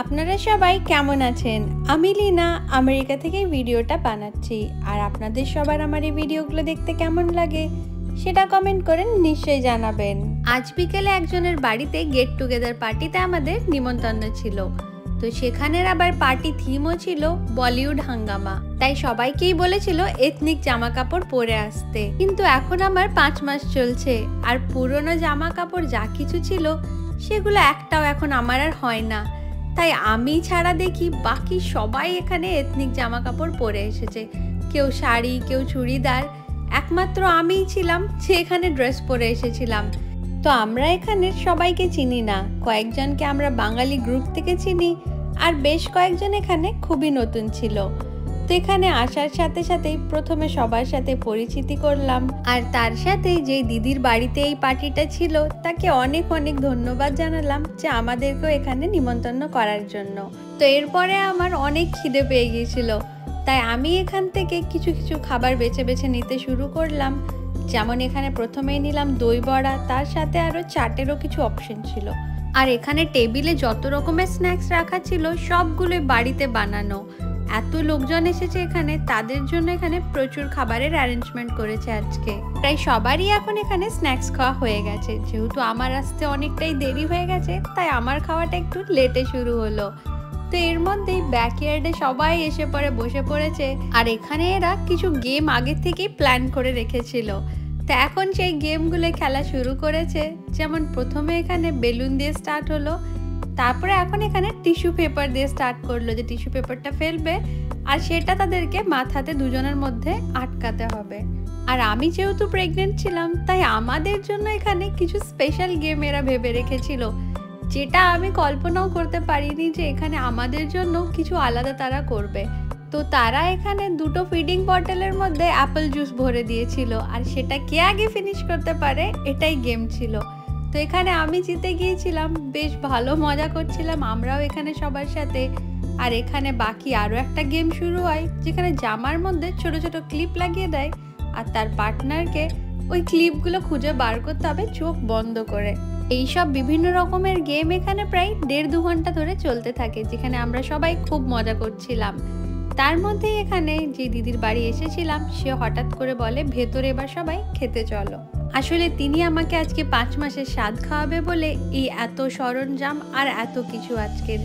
আপনারা সবাই কেমন আছেন? আমি লীনা আমেরিকা থেকে ভিডিওটা বানাচ্ছি। আর আপনাদের সবার আমার এই ভিডিওগুলো দেখতে কেমন লাগে সেটা কমেন্ট করে নিশ্চয়ই জানাবেন। আজ বিকেলে একজনের বাড়িতে গেট টুগেদার পার্টিতে আমাদের নিমন্ত্রণ ছিল। তো সেখানের আবার পার্টি থিমও ছিল বলিউড হাঙ্গামা। তাই সবাইকেই বলেছিল এথনিক জামা কাপড় পরে আসতে। কিন্তু এখন আমার 5 মাস চলছে আর পুরনো জামা কাপড় যা কিছু ছিল সেগুলো একটাও এখন আমার আর হয় না। তাই আমি ছাড়া দেখি বাকি সবাই এখানে এথনিক জামা কাপড় পরে এসেছে। কেউ শাড়ি, কেউ চুড়িদার, একমাত্র আমিই ছিলাম যে এখানে ড্রেস পরে এসেছিলাম। তো আমরা এখানে সবাইকে চিনি না, কয়েকজনকে আমরা বাঙালি গ্রুপ থেকে চিনি আর বেশ কয়েকজন এখানে খুবই নতুন ছিল। তো এখানে আসার সাথে সাথেই প্রথমে সবার সাথে পরিচিতি করলাম। আর তার সাথে যে দিদির বাড়িতে এই পার্টিটা ছিল তাকে অনেক অনেক ধন্যবাদ জানালাম যে আমাদেরকেও এখানে নিমন্ত্রণ করার জন্য। তো এরপরে আমার অনেক খিদে পেয়ে গিয়েছিল, তাই আমি এখান থেকে কিছু কিছু খাবার বেছে বেছে নিতে শুরু করলাম। যেমন এখানে প্রথমেই নিলাম দই বড়া, তার সাথে আরও চাটেরও কিছু অপশন ছিল। আর এখানে টেবিলে যত রকমের স্ন্যাক্স রাখা ছিল সবগুলোই বাড়িতে বানানো। এত লোকজন এসেছে এখানে, তাদের জন্য এখানে প্রচুর খাবারের অ্যারেঞ্জমেন্ট করেছে আজকে। প্রায় সবারই এখন এখানে স্ন্যাক্স খাওয়া হয়ে গেছে। যেহেতু আমার আসতে অনেকটাই দেরি হয়ে গেছে তাই আমার খাওয়াটা একটু লেটে শুরু হলো। তো এর মধ্যেই ব্যাকইয়ার্ডে সবাই এসে পরে বসে পড়েছে। আর এখানে এরা কিছু গেম আগে থেকেই প্ল্যান করে রেখেছিল। তো এখন সেই গেমগুলো খেলা শুরু করেছে। যেমন প্রথমে এখানে বেলুন দিয়ে স্টার্ট হলো, তারপরে এখন এখানে টিস্যু পেপার দিয়ে স্টার্ট করলো, যে টিস্যু পেপারটা ফেলবে আর সেটা তাদেরকে মাথাতে দুজনের মধ্যে আটকাতে হবে। আর আমি যেহেতু প্রেগনেন্ট ছিলাম তাই আমাদের জন্য এখানে কিছু স্পেশাল গেম এরা ভেবে রেখেছিল, যেটা আমি কল্পনাও করতে পারিনি যে এখানে আমাদের জন্য কিছু আলাদা তারা করবে। তো তারা এখানে দুটো ফিডিং বটলের মধ্যে অ্যাপেল জুস ভরে দিয়েছিল আর সেটা কে আগে ফিনিশ করতে পারে এটাই গেম ছিল। তো এখানে আমি জিতে গিয়েছিলাম, বেশ ভালো মজা করছিলাম আমরাও এখানে সবার সাথে। আর এখানে বাকি আরও একটা গেম শুরু হয়, যেখানে জামার মধ্যে ছোট ছোট ক্লিপ লাগিয়ে দেয় আর তার পার্টনারকে ওই ক্লিপগুলো খুঁজে বার করতে হবে চোখ বন্ধ করে। এইসব বিভিন্ন রকমের গেম এখানে প্রায় 1.5-2 ঘন্টা ধরে চলতে থাকে, যেখানে আমরা সবাই খুব মজা করছিলাম। তার মধ্যেই এখানে যে দিদির বাড়ি এসেছিলাম সে হঠাৎ করে বলে ভেতরে এবার সবাই খেতে চলো। আসলে তিনি আমাকে আজকে 5 মাসের স্বাদ খাওয়াবে বলে এই এত সরঞ্জাম আর এত কিছু আজকের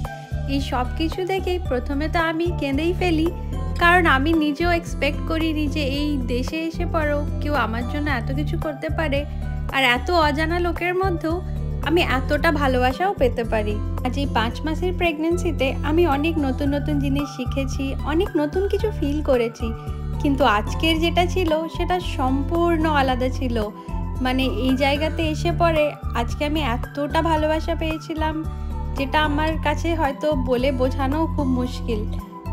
এই সব কিছু দেখেই প্রথমে তো আমি কেঁদেই ফেলি, কারণ আমি নিজেও এক্সপেক্ট করিনি যে এই দেশে এসে পরেও কেউ আমার জন্য এত কিছু করতে পারে আর এত অজানা লোকের মধ্যেও আমি এতটা ভালোবাসাও পেতে পারি। আজ এই 5 মাসের প্রেগনেন্সিতে আমি অনেক নতুন নতুন জিনিস শিখেছি, অনেক নতুন কিছু ফিল করেছি, কিন্তু আজকের যেটা ছিল সেটা সম্পূর্ণ আলাদা ছিল। মানে এই জায়গাতে এসে পরে আজকে আমি এতটা ভালোবাসা পেয়েছিলাম যেটা আমার কাছে হয়তো বলে বোঝানো খুব মুশকিল।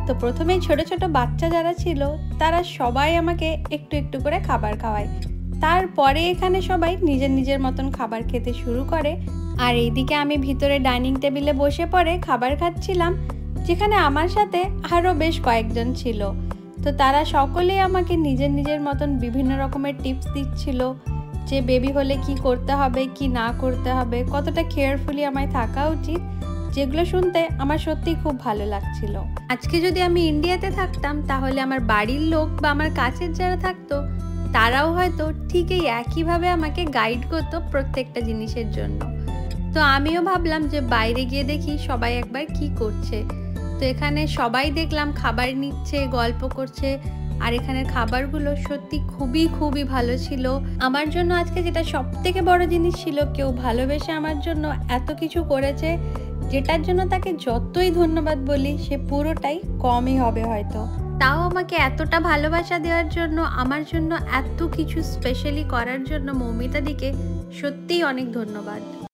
তো প্রথমে ছোট ছোট বাচ্চা যারা ছিল তারা সবাই আমাকে একটু একটু করে খাবার খাওয়ায়। তারপরে এখানে সবাই নিজের নিজের মতন খাবার খেতে শুরু করে। আর এইদিকে আমি ভিতরে ডাইনিং টেবিলে বসে পড়ে খাবার খাচ্ছিলাম, যেখানে আমার সাথে আরও বেশ কয়েকজন ছিল। তো তারা সকলেই আমাকে নিজের নিজের মতন বিভিন্ন রকমের টিপস দিচ্ছিল, যে বেবি হলে কি করতে হবে, কি না করতে হবে, কতটা কেয়ারফুলি আমায় থাকা উচিত, যেগুলো শুনতে আমার সত্যিই খুব ভালো লাগছিল। আজকে যদি আমি ইন্ডিয়াতে থাকতাম তাহলে আমার বাড়ির লোক বা আমার কাছের যারা থাকতো তারাও হয়তো ঠিক এই একইভাবে আমাকে গাইড করতো প্রত্যেকটা জিনিসের জন্য। তো আমিও ভাবলাম যে বাইরে গিয়ে দেখি সবাই একবার কি করছে। তো এখানে সবাই দেখলাম খাবার নিচ্ছে, গল্প করছে, আর এখানের খাবারগুলো সত্যি খুবই খুবই ভালো ছিল। আমার জন্য আজকে যেটা সব থেকে বড় জিনিস ছিল, কেউ ভালোবেসে আমার জন্য এত কিছু করেছে, যেটার জন্য তাকে যতই ধন্যবাদ বলি সে পুরোটাই কমই হবে হয়তো। তাও আমাকে এতটা ভালোবাসা দেওয়ার জন্য, আমার জন্য এত কিছু স্পেশালি করার জন্য মৌমিতাদিকে সত্যিই অনেক ধন্যবাদ।